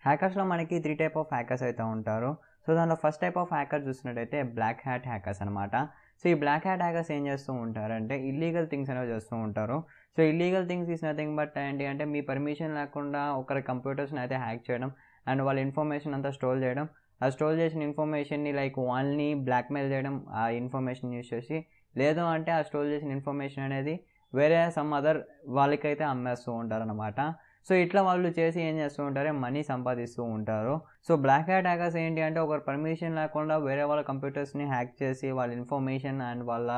హ్యాకర్స్‌లో మనకి 3 type of hackers అయితే ఉంటారు. సో, దాంట్లో ఫస్ట్ టైప్ ఆఫ్ హ్యాకర్ చూసినట్టయితే బ్లాక్ హ్యాట్ హ్యాకర్స్ అనమాట. సో, ఈ బ్లాక్ హ్యాట్ హ్యాకర్స్ ఏం చేస్తూ ఉంటారంటే ఇల్లీగల్ థింగ్స్ అనేవి చేస్తూ ఉంటారు. So, illegal things is nothing but ఏంటి అంటే మీ పర్మిషన్ లేకుండా ఒకరి కంప్యూటర్స్‌ని అయితే హ్యాక్ చేయడం అండ్ వాళ్ళ ఇన్ఫర్మేషన్ అంతా స్టోర్ చేయడం. ఆ స్టోర్ చేసిన ఇన్ఫర్మేషన్‌ని లైక్ వాళ్ళని బ్లాక్‌మెయిల్ చేయడం ఆ ఇన్ఫర్మేషన్ యూజ్ చేసి. లేదు అంటే ఆ స్టోర్ చేసిన ఇన్ఫర్మేషన్ అనేది వేరే సమ్ అదర్ వాళ్ళకైతే అమ్మేస్తూ ఉంటారనమాట. సో, ఇట్లా వాళ్ళు చేసి ఏం చేస్తూ ఉంటారు మనీ సంపాదిస్తూ ఉంటారు. సో, బ్లాక్ హ్యాట్ హ్యాకర్స్ ఏంటి అంటే ఒకరి పర్మిషన్ లేకుండా వేరే వాళ్ళ కంప్యూటర్స్‌ని హ్యాక్ చేసి వాళ్ళ ఇన్ఫర్మేషన్ అండ్ వాళ్ళ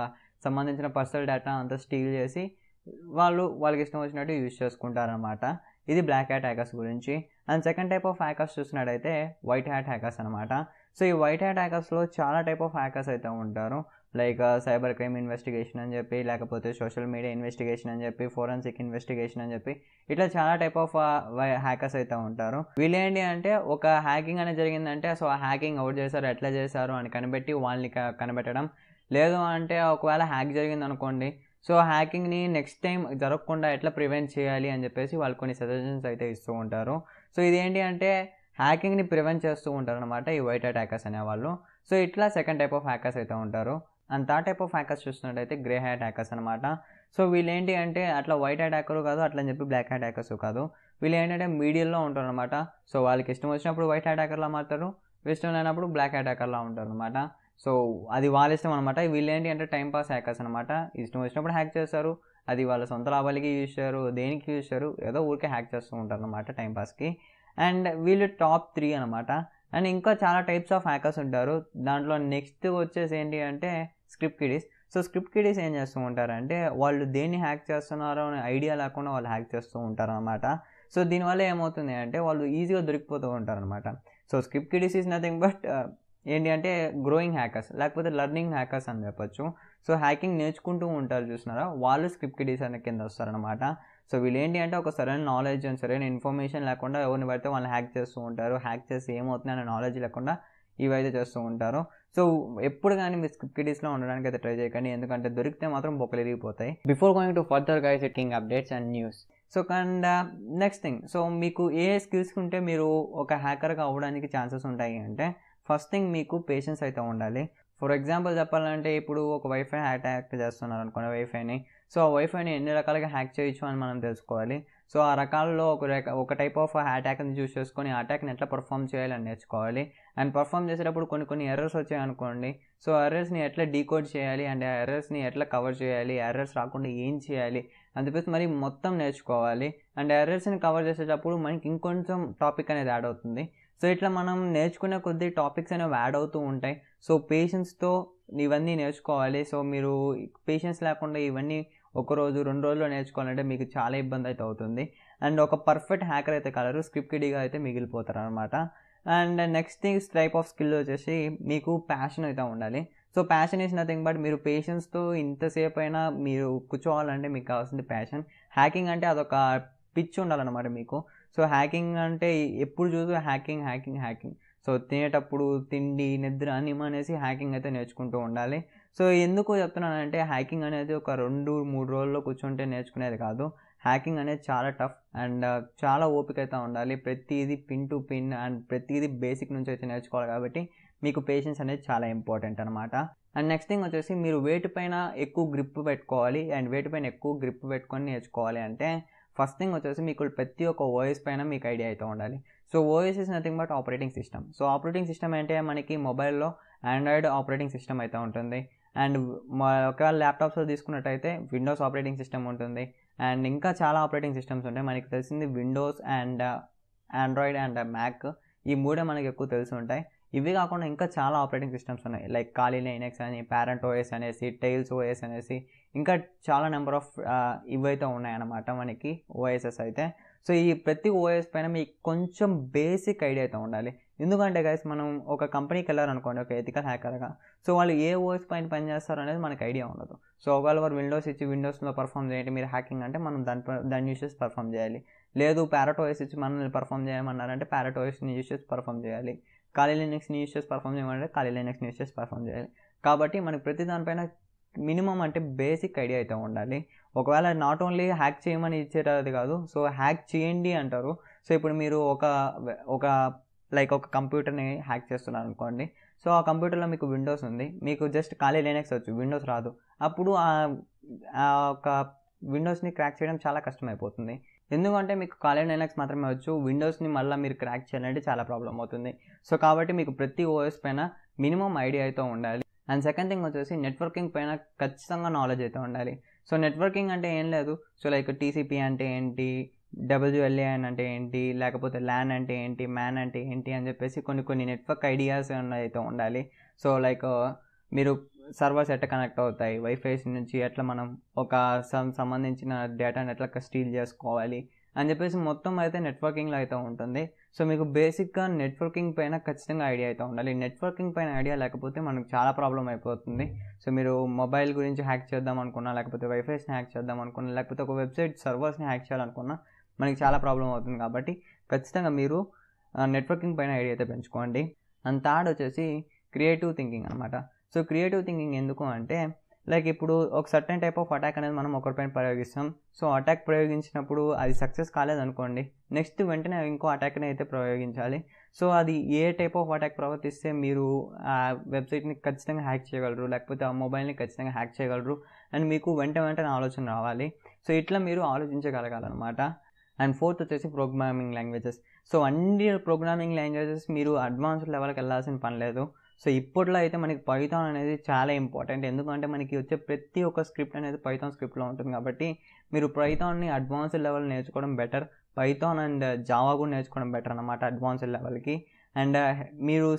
సంబంధించిన పర్సనల్ డేటా అంతా స్టీల్ చేసి వాళ్ళకి ఇష్టం వచ్చినట్టు యూజ్ చేసుకుంటారనమాట. ఇది బ్లాక్ హ్యాట్ హ్యాకర్స్ గురించి. And second type of hackers చూసినట్టయితే వైట్ హ్యాట్ హ్యాకర్స్ అనమాట. సో, ఈ వైట్ హ్యాట్ హ్యాకర్స్‌లో చాలా టైప్ ఆఫ్ హ్యాకర్స్ అయితే ఉంటారు. లైక్ సైబర్ క్రైమ్ ఇన్వెస్టిగేషన్ అని చెప్పి, లేకపోతే సోషల్ మీడియా ఇన్వెస్టిగేషన్ అని చెప్పి, ఫోరెన్సిక్ ఇన్వెస్టిగేషన్ అని చెప్పి, ఇట్లా చాలా టైప్ ఆఫ్ హ్యాకర్స్ అయితే ఉంటారు. వీళ్ళేంటి అంటే ఒక హ్యాకింగ్ అనేది జరిగిందంటే సో, ఆ హ్యాకింగ్ ఎవరు చేశారు, ఎట్లా చేశారు అని కనిపెట్టి వాళ్ళని కనిపెట్టడం. లేదు అంటే ఒకవేళ హ్యాక్ జరిగిందనుకోండి, సో, హ్యాకింగ్‌ని నెక్స్ట్ టైమ్ జరగకుండా ఎట్లా ప్రివెంట్ చేయాలి అని చెప్పేసి వాళ్ళు కొన్ని సజెషన్స్ అయితే ఇస్తూ ఉంటారు. సో, ఇదేంటి అంటే హ్యాకింగ్‌ని ప్రివెంట్ చేస్తూ ఉంటారనమాట ఈ వైట్ హ్యాట్ హ్యాకర్స్ అనేవాళ్ళు. సో, ఇట్లా సెకండ్ టైప్ ఆఫ్ హ్యాకర్స్ అయితే ఉంటారు. And third type of hackers చూస్తున్నట్టయితే గ్రే హ్యాట్ హ్యాకర్స్ అనమాట. సో, వీళ్ళేంటి అంటే అట్లా వైట్ హ్యాట్ హ్యాకరు కాదు, అట్లని చెప్పి బ్లాక్ హ్యాట్ హ్యాకర్స్ కాదు. వీళ్ళేంటంటే మీడియంలో ఉంటారనమాట. సో, వాళ్ళకి ఇష్టం వచ్చినప్పుడు వైట్ హ్యాట్ హ్యాకర్‌లా మారుతారు. ఇష్టం లేనప్పుడు బ్లాక్ హ్యాట్ హ్యాకర్‌లా ఉంటారనమాట. సో, అది వాళ్ళ ఇష్టం అనమాట. వీళ్ళేంటి అంటే టైమ్ పాస్ హ్యాకర్స్ అనమాట. ఇష్టం వచ్చినప్పుడు హ్యాక్ చేస్తారు. అది వాళ్ళ సొంత లాభాలకి యూజ్ చేయరు, దేనికి యూజ్ చేయరు. ఏదో ఊరికే హ్యాక్ చేస్తూ ఉంటారనమాట టైమ్ పాస్‌కి. అండ్ వీళ్ళు టాప్ 3 అనమాట. అండ్ ఇంకా చాలా టైప్స్ ఆఫ్ హ్యాకర్స్ ఉంటారు. దాంట్లో నెక్స్ట్ వచ్చేసి ఏంటి అంటే స్క్రిప్ట్ కిడీస్. సో, స్క్రిప్ట్ కిడీస్ ఏం చేస్తూ ఉంటారంటే వాళ్ళు దేన్ని హ్యాక్ చేస్తున్నారో అనే ఐడియా లేకుండా వాళ్ళు హ్యాక్ చేస్తూ ఉంటారనమాట. సో, దీనివల్ల ఏమవుతుంది అంటే వాళ్ళు ఈజీగా దొరికిపోతూ ఉంటారనమాట. So, script kiddies is nothing but ఏంటి అంటే గ్రోయింగ్ హ్యాకర్స్ లేకపోతే లెర్నింగ్ హ్యాకర్స్ అని చెప్పొచ్చు. సో, హ్యాకింగ్ నేర్చుకుంటూ ఉంటారు చూసినారా, వాళ్ళు స్క్రిప్ట్ కిడీస్ అనే కింద వస్తారనమాట. సో, వీళ్ళేంటి అంటే ఒక సరైన నాలెడ్జ్ అండ్ సరైన ఇన్ఫర్మేషన్ లేకుండా ఎవరిని పడితే వాళ్ళని హ్యాక్ చేస్తూ ఉంటారు. హ్యాక్ చేసి ఏమవుతుంది అనే నాలెడ్జ్ లేకుండా ఇవైతే చేస్తూ ఉంటారు. సో, ఎప్పుడు గానీ మీరు స్క్రిప్ట్ కిడీస్‌లో ఉండడానికి అయితే ట్రై చేయకండి. ఎందుకంటే దొరికితే మాత్రం బొక్కలిరిగిపోతాయి. Before going to further guys checking updates and news. So, and next thing, so, మీకు ఏ స్కిల్స్ ఉంటే మీరు ఒక హ్యాకర్‌గా అవ్వడానికి ఛాన్సెస్ ఉంటాయి అంటే ఫస్ట్ థింగ్ మీకు పేషెన్స్ అయితే ఉండాలి. ఫర్ ఎగ్జాంపుల్ చెప్పాలంటే ఇప్పుడు ఒక వైఫై హ్యాక్ చేస్తున్నారనుకోండి వైఫైని. సో, ఆ వైఫైని ఎన్ని రకాలుగా హ్యాక్ చేయొచ్చు అని మనం తెలుసుకోవాలి. సో, ఆ రకాల్లో ఒక టైప్ ఆఫ్ అటాక్‌ని చూస్ చేసుకొని ఆ అటాక్‌ని ఎట్లా పెర్ఫార్మ్ చేయాలి అని నేర్చుకోవాలి. అండ్ పెర్ఫార్మ్ చేసేటప్పుడు కొన్ని ఎర్రర్స్ వచ్చాయనుకోండి. సో, ఎర్రర్స్‌ని ఎట్లా డీకోడ్ చేయాలి అండ్ ఆ ఎర్రర్స్‌ని ఎట్లా కవర్ చేయాలి, ఎర్రర్స్ రాకుండా ఏం చేయాలి అని చెప్పేసి మరి మొత్తం నేర్చుకోవాలి. అండ్ ఎర్రర్స్‌ని కవర్ చేసేటప్పుడు మనకి ఇంకొంచెం టాపిక్ అనేది యాడ్ అవుతుంది. సో, ఇట్లా మనం నేర్చుకునే కొద్దీ టాపిక్స్ అనేవి యాడ్ అవుతూ ఉంటాయి. సో, పేషెన్స్‌తో ఇవన్నీ నేర్చుకోవాలి. సో, మీరు పేషెన్స్ లేకుండా ఇవన్నీ ఒకరోజు, 2 రోజుల్లో నేర్చుకోవాలంటే మీకు చాలా ఇబ్బంది అయితే అవుతుంది. అండ్ ఒక పర్ఫెక్ట్ హ్యాకర్ అయితే కాలేరు. స్క్రిప్ట్ కిడీగా అయితే మిగిలిపోతారనమాట. And next type of skill వచ్చేసి మీకు ప్యాషన్ అయితే ఉండాలి. So, passion is nothing but మీరు పేషెన్స్‌తో ఇంతసేపు అయినా మీరు కూర్చోవాలంటే మీకు కావాల్సింది ప్యాషన్. హ్యాకింగ్ అంటే అదొక పిచ్చి ఉండాలన్నమాట మీకు. సో, హ్యాకింగ్ అంటే ఎప్పుడు చూడు హ్యాకింగ్. సో, తినేటప్పుడు తిండి, నిద్ర అన్నీ మానేసి హ్యాకింగ్ అయితే నేర్చుకుంటూ ఉండాలి. సో, ఎందుకు చెప్తున్నానంటే హ్యాకింగ్ అనేది ఒక 2, 3 రోజుల్లో కూర్చుంటే నేర్చుకునేది కాదు. హ్యాకింగ్ అనేది చాలా టఫ్ అండ్ చాలా ఓపిక అయితే ఉండాలి. ప్రతీది పిన్ టు పిన్ అండ్ ప్రతీది బేసిక్ నుంచి అయితే నేర్చుకోవాలి కాబట్టి మీకు పేషెన్స్ అనేది చాలా ఇంపార్టెంట్ అనమాట. అండ్ నెక్స్ట్ థింగ్ వచ్చేసి మీరు వేటి పైన ఎక్కువ గ్రిప్ పెట్టుకోవాలి అండ్ వేటి పైన ఎక్కువ గ్రిప్ పెట్టుకొని నేర్చుకోవాలి అంటే ఫస్ట్ థింగ్ వచ్చేసి మీకు ప్రతి ఒక్క ఓఎస్ పైన మీకు ఐడియా అయితే ఉండాలి. So, OS is nothing but operating system. So, operating system అంటే మనకి మొబైల్‌లో ఆండ్రాయిడ్ ఆపరేటింగ్ సిస్టమ్ అయితే ఉంటుంది. అండ్ ఒకవేళ ల్యాప్టాప్స్‌లో తీసుకున్నట్టయితే విండోస్ ఆపరేటింగ్ సిస్టమ్ ఉంటుంది. అండ్ ఇంకా చాలా ఆపరేటింగ్ సిస్టమ్స్ ఉంటాయి. మనకి తెలిసింది windows and android and mac. ఈ మూడే మనకి ఎక్కువ తెలిసి ఉంటాయి. ఇవి కాకుండా ఇంకా చాలా ఆపరేటింగ్ సిస్టమ్స్ ఉన్నాయి. లైక్ కాలీ లైనక్స్ అని, పేరెంట్ ఓఎస్ అనేసి, టైల్స్ ఓఎస్ అనేసి ఇంకా చాలా నెంబర్ ఆఫ్ ఇవైతే ఉన్నాయన్నమాట మనకి ఓఎస్ఎస్ అయితే. సో, ఈ ప్రతి ఓఎస్ పైన మీకు కొంచెం బేసిక్ ఐడియా అయితే ఉండాలి. ఎందుకంటే గైస్ మనం ఒక కంపెనీకి వెళ్ళారనుకోండి ఒక ఎథికల్ హ్యాకర్‌గా. సో, వాళ్ళు ఏ ఓఎస్ పైన పనిచేస్తారు అనేది మనకు ఐడియా ఉండదు. సో, ఒకవేళ వారు విండోస్ ఇచ్చి విండోస్‌లో పెర్ఫార్మ్ చేయండి మీరు హ్యాకింగ్ అంటే మనం దాన్ని యూజ్ చేసి పెర్ఫార్మ్ చేయాలి. లేదు ప్యారెట్ ఓఎస్ ఇచ్చి మనల్ని పెర్ఫార్మ్ చేయమన్నారంటే ప్యారెట్ ఓఎస్‌ని యూజ్ చేసి పెర్ఫార్మ్ చేయాలి. కాలీ లినక్స్‌ని యూజ్ చేసి పెర్ఫార్మ్ చేయమంటే కాలీ లినక్స్‌ని యూజ్ చేసి పెర్ఫార్మ్ చేయాలి. కాబట్టి మనకి ప్రతి దానిపైన మినిమమ్ అంటే బేసిక్ ఐడియా అయితే ఉండాలి. ఒకవేళ నాట్ ఓన్లీ హ్యాక్ చేయమని ఇచ్చేటది కాదు. సో, హ్యాక్ చేయండి అంటారు. సో ఇప్పుడు మీరు ఒక ఒక కంప్యూటర్ని హ్యాక్ చేస్తున్నారు అనుకోండి. సో ఆ కంప్యూటర్లో మీకు విండోస్ ఉంది, మీకు జస్ట్ ఖాళీ లినక్స్ వచ్చు, విండోస్ రాదు. అప్పుడు ఆ ఒక విండోస్ని క్రాక్ చేయడం చాలా కష్టమైపోతుంది. ఎందుకంటే మీకు ఖాళీ లినక్స్ మాత్రమే వచ్చు, విండోస్ని మళ్ళీ మీరు క్రాక్ చేయాలంటే చాలా ప్రాబ్లం అవుతుంది. సో కాబట్టి మీకు ప్రతి ఓఎస్ పైన మినిమం ఐడియా అయితే ఉండాలి. అండ్ సెకండ్ థింగ్ వచ్చేసి నెట్వర్కింగ్ పైన ఖచ్చితంగా నాలెడ్జ్ అయితే ఉండాలి. సో నెట్వర్కింగ్ అంటే ఏం లేదు, సో టీసీపీ అంటే ఏంటి, WLAN అంటే ఏంటి, లేకపోతే ల్యాన్ అంటే ఏంటి, మ్యాన్ అంటే ఏంటి అని చెప్పేసి కొన్ని నెట్వర్క్ ఐడియాస్ అయితే ఉండాలి. సో మీరు సర్వర్స్ ఎట్లా కనెక్ట్ అవుతాయి, వైఫైస్ నుంచి ఎట్లా మనం ఒక సంబంధించిన డేటాని ఎట్లా స్టీల్ చేసుకోవాలి అని చెప్పేసి మొత్తం అయితే నెట్వర్కింగ్లో అయితే ఉంటుంది. సో మీకు బేసిక్గా నెట్వర్కింగ్ పైన ఖచ్చితంగా ఐడియా అయితే ఉండాలి. నెట్వర్కింగ్ పైన ఐడియా లేకపోతే మనకు చాలా ప్రాబ్లం అయిపోతుంది. సో మీరు మొబైల్ గురించి హ్యాక్ చేద్దాం అనుకున్నా, లేకపోతే వైఫైస్ని హ్యాక్ చేద్దాం అనుకున్నా, లేకపోతే ఒక వెబ్సైట్ సర్వర్స్ని హ్యాక్ చేయాలనుకున్నా మనకి చాలా ప్రాబ్లం అవుతుంది. కాబట్టి ఖచ్చితంగా మీరు నెట్వర్కింగ్ పైన ఐడియా అయితే పెంచుకోండి. అండ్ థర్డ్ వచ్చేసి క్రియేటివ్ థింకింగ్ అనమాట. సో క్రియేటివ్ థింకింగ్ ఎందుకు అంటే ఇప్పుడు ఒక సర్టెన్ టైప్ ఆఫ్ అటాక్ అనేది మనం ఒకరిపైన ప్రయోగిస్తాం. సో అటాక్ ప్రయోగించినప్పుడు అది సక్సెస్ కాలేదనుకోండి, నెక్స్ట్ వెంటనే ఇంకో అటాక్ని అయితే ప్రయోగించాలి. సో అది ఏ టైప్ ఆఫ్ అటాక్ ప్రవర్తిస్తే మీరు ఆ వెబ్సైట్ని ఖచ్చితంగా హ్యాక్ చేయగలరు, లేకపోతే ఆ మొబైల్ని ఖచ్చితంగా హ్యాక్ చేయగలరు అని మీకు వెంటనే ఆలోచన రావాలి. సో ఇట్లా మీరు ఆలోచించగలగాలన్నమాట. అండ్ ఫోర్త్ వచ్చేసి ప్రోగ్రామింగ్ లాంగ్వేజెస్. సో అన్ని ప్రోగ్రామింగ్ లాంగ్వేజెస్ మీరు అడ్వాన్స్డ్ లెవెల్కి వెళ్ళాల్సిన పని లేదు. సో ఇప్పట్లో అయితే మనకి పైథాన్ అనేది చాలా ఇంపార్టెంట్, ఎందుకంటే మనకి వచ్చే ప్రతి ఒక్క స్క్రిప్ట్ అనేది పైథాన్ స్క్రిప్ట్లో ఉంటుంది. కాబట్టి మీరు పైథాన్ని అడ్వాన్స్డ్ లెవెల్ నేర్చుకోవడం బెటర్. పైథాన్ అండ్ జావా కూడా నేర్చుకోవడం బెటర్ అనమాట అడ్వాన్స్డ్ లెవెల్కి. అండ్ మీరు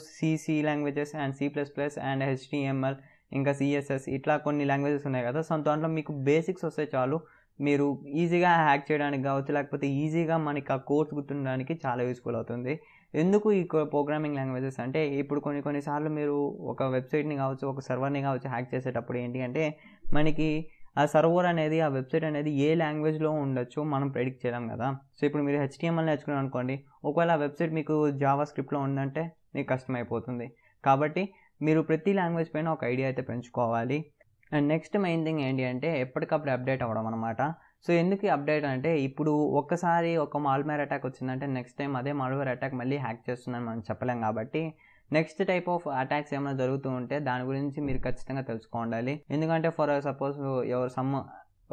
C languages and C++ and HTML ఇంకా CSS ఇట్లా కొన్ని లాంగ్వేజెస్ ఉన్నాయి కదా. సో దాంట్లో మీకు బేసిక్స్ వస్తే చాలు, మీరు ఈజీగా హ్యాక్ చేయడానికి కావచ్చు, లేకపోతే ఈజీగా మనకి ఆ కోర్స్ గుర్తుండడానికి చాలా యూస్ఫుల్ అవుతుంది. ఎందుకు ఈ ప్రోగ్రామింగ్ లాంగ్వేజెస్ అంటే ఇప్పుడు కొన్నిసార్లు మీరు ఒక వెబ్సైట్ని కావచ్చు, ఒక సర్వర్ని కావచ్చు హ్యాక్ చేసేటప్పుడు ఏంటి అంటే మనకి ఆ సర్వర్ అనేది, ఆ వెబ్సైట్ అనేది ఏ లాంగ్వేజ్లో ఉండొచ్చు మనం ప్రెడిక్ట్ చేయలేం కదా. సో ఇప్పుడు మీరు HTML నేర్చుకున్నారు అనుకోండి, ఒకవేళ ఆ వెబ్సైట్ మీకు జావా స్క్రిప్ట్లో ఉందంటే మీకు కష్టమైపోతుంది. కాబట్టి మీరు ప్రతి లాంగ్వేజ్ పైన ఒక ఐడియా అయితే పెంచుకోవాలి. అండ్ నెక్స్ట్ మెయిన్ థింగ్ ఏంటి అంటే ఎప్పటికప్పుడు అప్డేట్ అవ్వడం అనమాట. సో ఎందుకు అప్డేట్ అంటే ఇప్పుడు ఒక్కసారి ఒక మాల్వేర్ అటాక్ వచ్చిందంటే నెక్స్ట్ టైం అదే మాల్వేర్ అటాక్ మళ్ళీ హ్యాక్ చేస్తుందని మనం చెప్పలేం. కాబట్టి నెక్స్ట్ టైప్ ఆఫ్ అటాక్స్ ఏమైనా జరుగుతూ ఉంటే దాని గురించి మీరు ఖచ్చితంగా తెలుసుకోవాలి. ఎందుకంటే ఫర్ సపోజ్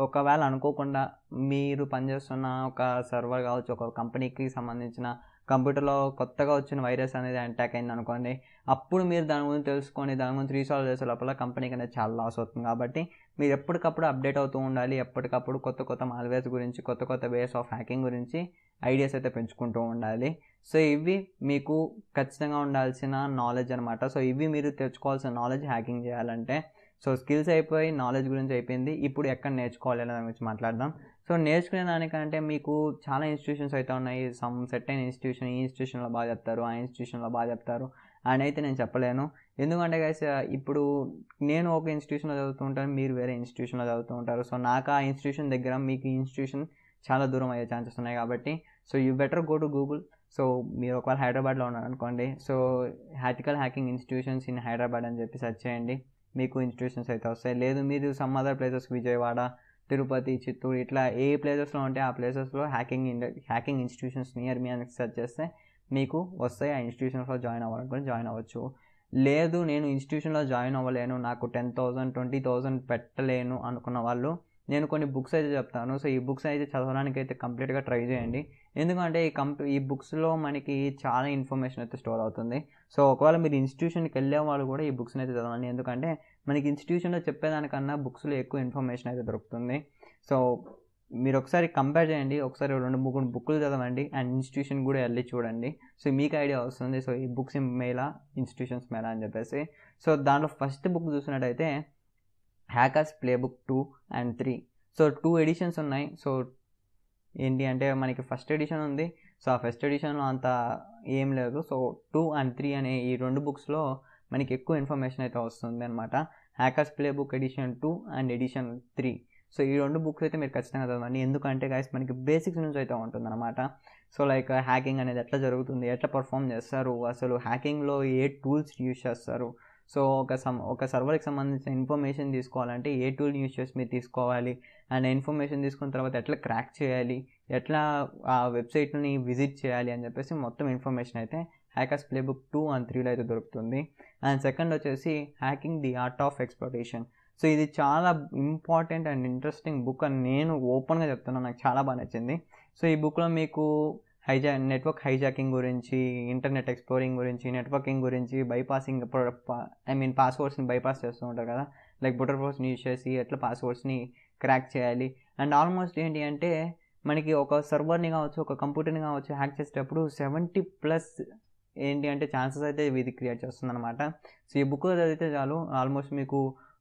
ఒకవేళ అనుకోకుండా మీరు పనిచేస్తున్న ఒక సర్వర్ కావచ్చు, ఒక కంపెనీకి సంబంధించిన కంప్యూటర్లో కొత్తగా వచ్చిన వైరస్ అనేది అటాక్ అయింది అనుకోండి, అప్పుడు మీరు దాని గురించి తెలుసుకొని దాని గురించి రీసాల్వ్ చేసే లోపల కంపెనీకి అనేది చాలా లాస్ అవుతుంది. కాబట్టి మీరు ఎప్పటికప్పుడు అప్డేట్ అవుతూ ఉండాలి. ఎప్పటికప్పుడు కొత్త మాల్వేర్స్ గురించి, కొత్త వేస్ ఆఫ్ హ్యాకింగ్ గురించి ఐడియాస్ అయితే పెంచుకుంటూ ఉండాలి. సో ఇవి మీకు ఖచ్చితంగా ఉండాల్సిన నాలెడ్జ్ అనమాట. సో ఇవి మీరు తెచ్చుకోవాల్సిన నాలెడ్జ్ హ్యాకింగ్ చేయాలంటే. సో స్కిల్స్ అయిపోయి, నాలెడ్జ్ గురించి అయిపోయింది. ఇప్పుడు ఎక్కడ నేర్చుకోవాలి అనే దాని గురించి మాట్లాడదాం. సో నేర్చుకునే దానికంటే మీకు చాలా ఇన్స్టిట్యూషన్స్ అయితే ఉన్నాయి. సెట్ అయిన ఇన్స్టిట్యూషన్, ఈ ఇన్స్టిట్యూషన్లో బాగా చెప్తారు, ఆ ఇన్స్టిట్యూషన్లో బాగా చెప్తారు అని అయితే నేను చెప్పలేను. ఎందుకంటే గైస్ ఇప్పుడు నేను ఒక ఇన్స్టిట్యూషన్లో చదువుతూ ఉంటాను, మీరు వేరే ఇన్స్టిట్యూషన్లో చదువుతూ ఉంటారు. సో నాకు ఆ ఇన్స్టిట్యూషన్ దగ్గర మీకు ఇన్స్టిట్యూషన్ చాలా దూరం అయ్యే ఛాన్సెస్ ఉన్నాయి. కాబట్టి so you better go to Google. So మీరు ఒకవేళ హైదరాబాద్లో ఉన్నారనుకోండి, so ethical hacking institutions in Hyderabad అని చెప్పి సెర్చ్ చేయండి, మీకు ఇన్స్టిట్యూషన్స్ అయితే వస్తాయి. లేదు మీరు some other places, Vijayawada, Tirupati, Chittoor ఇట్లా ఏ ప్లేసెస్లో ఉంటే ఆ ప్లేసెస్లో హ్యాకింగ్ ఇన్స్టిట్యూషన్స్ నియర్ మీ అని సెర్చ్ చేస్తే మీకు వస్తాయి. ఆ ఇన్స్టిట్యూషన్స్లో జాయిన్ అవ్వాలనుకుని జాయిన్ అవ్వచ్చు. లేదు నేను ఇన్స్టిట్యూషన్లో జాయిన్ అవ్వలేను, నాకు 10,000 20,000 పెట్టలేను అనుకున్న వాళ్ళు నేను కొన్ని బుక్స్ అయితే చెప్తాను. సో ఈ బుక్స్ అయితే చదవడానికి అయితే కంప్లీట్గా ట్రై చేయండి. ఎందుకంటే ఈ బుక్స్లో మనకి చాలా ఇన్ఫర్మేషన్ అయితే స్టోర్ అవుతుంది. సో ఒకవేళ మీరు ఇన్స్టిట్యూషన్కి వెళ్ళే వాళ్ళు కూడా ఈ బుక్స్ని అయితే చదవండి. ఎందుకంటే మనకి ఇన్స్టిట్యూషన్లో చెప్పేదానికన్నా బుక్స్లో ఎక్కువ ఇన్ఫర్మేషన్ అయితే దొరుకుతుంది. సో మీరు ఒకసారి కంపేర్ చేయండి, ఒకసారి 2-3 బుక్లు చదవండి అండ్ ఇన్స్టిట్యూషన్ కూడా వెళ్ళి చూడండి. సో మీకు ఐడియా వస్తుంది, సో ఈ బుక్స్ మేలా, ఇన్స్టిట్యూషన్స్ మేలా అని చెప్పేసి. సో దాంట్లో ఫస్ట్ బుక్ చూసినట్టయితే hackers playbook 2 and 3. So 2 editions ఉన్నాయి. సో ఏంటి అంటే మనకి ఫస్ట్ ఎడిషన్ ఉంది. సో ఆ ఫస్ట్ ఎడిషన్లో అంత ఏం లేదు. సో 2 and 3 అనే ఈ 2 బుక్స్లో మనకి ఎక్కువ ఇన్ఫర్మేషన్ అయితే వస్తుంది అనమాట. Hackers playbook edition 2 and edition 3. So ఈ 2 బుక్స్ అయితే మీరు ఖచ్చితంగా చదవండి. ఎందుకంటే గైస్ మనకి బేసిక్స్ నుంచి అయితే ఉంటుంది అనమాట. సో హ్యాకింగ్ అనేది ఎట్లా జరుగుతుంది, ఎట్లా పర్ఫామ్ చేస్తారు, అసలు హ్యాకింగ్లో ఏ టూల్స్ యూజ్ చేస్తారు, సో ఒక సర్వర్కి సంబంధించిన ఇన్ఫర్మేషన్ తీసుకోవాలంటే ఏ టూల్ యూజ్ చేసి మీరు తీసుకోవాలి, అండ్ ఇన్ఫర్మేషన్ తీసుకున్న తర్వాత ఎట్లా క్రాక్ చేయాలి, ఎట్లా ఆ వెబ్సైట్ని విజిట్ చేయాలి అని చెప్పేసి మొత్తం ఇన్ఫర్మేషన్ అయితే హ్యాకర్స్ ప్లేబుక్ 2 and 3లో అయితే దొరుకుతుంది. అండ్ సెకండ్ వచ్చేసి hacking the art of exploitation. So ఇది చాలా ఇంపార్టెంట్ అండ్ ఇంట్రెస్టింగ్ బుక్ అని నేను ఓపెన్గా చెప్తున్నాను, నాకు చాలా బాగా నచ్చింది. సో ఈ బుక్లో మీకు నెట్వర్క్ హైజాకింగ్ గురించి, ఇంటర్నెట్ ఎక్స్ప్లోరింగ్ గురించి, నెట్వర్కింగ్ గురించి, బైపాసింగ్ పాస్వర్డ్స్ని బైపాస్ చేస్తూ ఉంటారు కదా, లైక్ బటర్ ఫోర్స్ని యూజ్ చేసి ఎట్లా పాస్వర్డ్స్ని క్రాక్ చేయాలి. అండ్ ఆల్మోస్ట్ ఏంటి అంటే మనకి ఒక సర్వర్ని కావచ్చు, ఒక కంప్యూటర్ని కావచ్చు హ్యాక్ చేసేటప్పుడు 70+ ఏంటి అంటే ఛాన్సెస్ అయితే ఇది క్రియేట్ చేస్తుందన్నమాట. సో ఈ బుక్ చదివితే చాలు ఆల్మోస్ట్ మీకు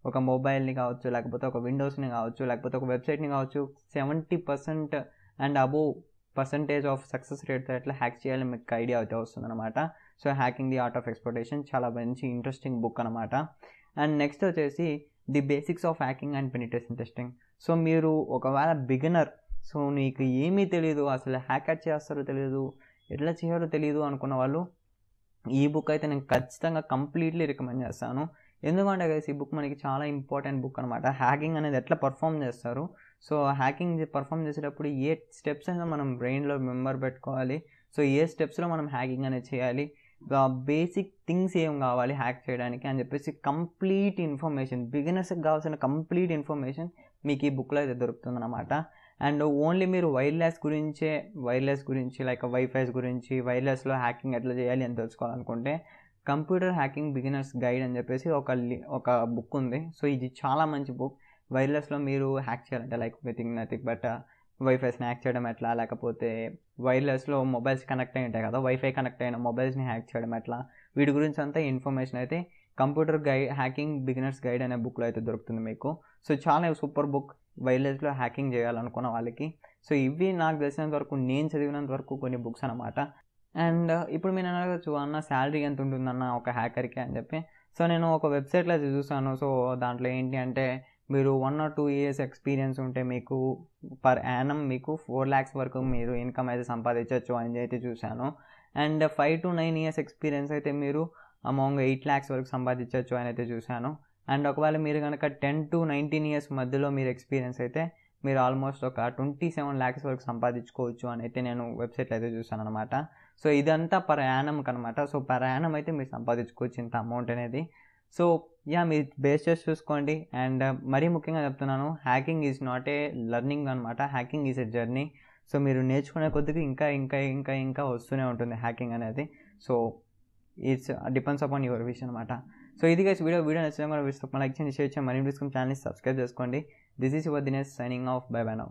ఒక మొబైల్ని కావచ్చు, లేకపోతే ఒక విండోస్ని కావచ్చు, లేకపోతే ఒక వెబ్సైట్ని కావచ్చు 70% and above percentage of success రేట్తో ఎట్లా హ్యాక్ చేయాలని మీకు ఐడియా అయితే వస్తుందన్నమాట. So hacking the art of exploitation చాలా మంచి ఇంట్రెస్టింగ్ బుక్ అనమాట. అండ్ నెక్స్ట్ వచ్చేసి the basics of hacking and penetration testing. So మీరు ఒకవేళ బిగినర్, సో నీకు ఏమీ తెలియదు, అసలు హ్యాక్ చేస్తారో తెలియదు, ఎట్లా చేయాలో తెలియదు అనుకున్న వాళ్ళు ఈ బుక్ అయితే నేను ఖచ్చితంగా కంప్లీట్లీ రికమెండ్ చేస్తాను. ఎందుకంటే గైస్ ఈ బుక్ మనకి చాలా ఇంపార్టెంట్ బుక్ అనమాట. హ్యాకింగ్ అనేది ఎట్లా పర్ఫామ్ చేస్తారు, సో హ్యాకింగ్ పర్ఫామ్ చేసేటప్పుడు ఏ స్టెప్స్ అయినా మనం బ్రెయిన్లో మెంబర్ పెట్టుకోవాలి. సో ఏ స్టెప్స్లో మనం హ్యాకింగ్ అనేది చేయాలి, బేసిక్ థింగ్స్ ఏం కావాలి హ్యాక్ చేయడానికి అని చెప్పేసి కంప్లీట్ ఇన్ఫర్మేషన్, బిగినర్స్కి కావాల్సిన కంప్లీట్ ఇన్ఫర్మేషన్ మీకు ఈ బుక్లో అయితే దొరుకుతుంది అనమాట. అండ్ ఓన్లీ మీరు వైర్లెస్ గురించి లైక్ వైఫైస్ గురించి, వైర్లెస్లో హ్యాకింగ్ ఎట్లా చేయాలి అని తెలుసుకోవాలనుకుంటే కంప్యూటర్ హ్యాకింగ్ బిగినర్స్ గైడ్ అని చెప్పేసి ఒక బుక్ ఉంది. సో ఇది చాలా మంచి బుక్. వైర్లెస్లో మీరు హ్యాక్ చేయాలంటే లైక్ నథింగ్ బట్ వైఫైస్ని హ్యాక్ చేయడం ఎట్లా, లేకపోతే వైర్లెస్లో మొబైల్స్ కనెక్ట్ అయి ఉంటాయి కదా, వైఫై కనెక్ట్ అయిన మొబైల్స్ని హ్యాక్ చేయడం ఎట్లా, వీటి గురించి అంతా ఇన్ఫర్మేషన్ అయితే కంప్యూటర్ హ్యాకింగ్ బిగినర్స్ గైడ్ అనే బుక్లో అయితే దొరుకుతుంది మీకు. సో చాలా సూపర్ బుక్ వైర్లెస్లో హ్యాకింగ్ చేయాలనుకున్న వాళ్ళకి. సో ఇవి నాకు తెలిసినంత వరకు, నేను చదివినంత వరకు కొన్ని బుక్స్ అనమాట. అండ్ ఇప్పుడు మీరు అడగచ్చు, అన్న శాలరీ ఎంత ఉంటుందన్న ఒక హ్యాకర్కి అని చెప్పి. సో నేను ఒక వెబ్సైట్లో చూసాను. సో దాంట్లో ఏంటి అంటే మీరు 1 or 2 years ఎక్స్పీరియన్స్ ఉంటే మీకు పర్ యానం మీకు 4 lakhs వరకు మీరు ఇన్కమ్ అయితే సంపాదించవచ్చు అని అయితే చూశాను. అండ్ 5 to 9 years ఎక్స్పీరియన్స్ అయితే మీరు అమౌంట్ 8 lakhs వరకు సంపాదించవచ్చు అని అయితే చూశాను. అండ్ ఒకవేళ మీరు కనుక 10 to 19 years మధ్యలో మీరు ఎక్స్పీరియన్స్ అయితే మీరు ఆల్మోస్ట్ ఒక 27 lakhs వరకు సంపాదించుకోవచ్చు అని అయితే నేను వెబ్సైట్లో అయితే చూసాను అనమాట. సో ఇదంతా పర్ యానంకి అనమాట. సో పర్ యానం అయితే మీరు సంపాదించుకోవచ్చు ఇంత అమౌంట్ అనేది. సో మీరు బేస్ చేసి చూసుకోండి. అండ్ మరీ ముఖ్యంగా చెప్తున్నాను, hacking is not a learning అనమాట, hacking is a journey. So మీరు నేర్చుకునే కొద్దిగా ఇంకా ఇంకా ఇంకా ఇంకా వస్తూనే ఉంటుంది హ్యాకింగ్ అనేది. So it's depends upon your wish అనమాట. సో ఇది గైస్ వీడియో నచ్చడం కూడా లైక్ చేయండి, షేర్ చేయండి, మరిన్ని ఛానల్ని సబ్స్క్రైబ్ చేసుకోండి. This is your Dinesh signing off. By by now.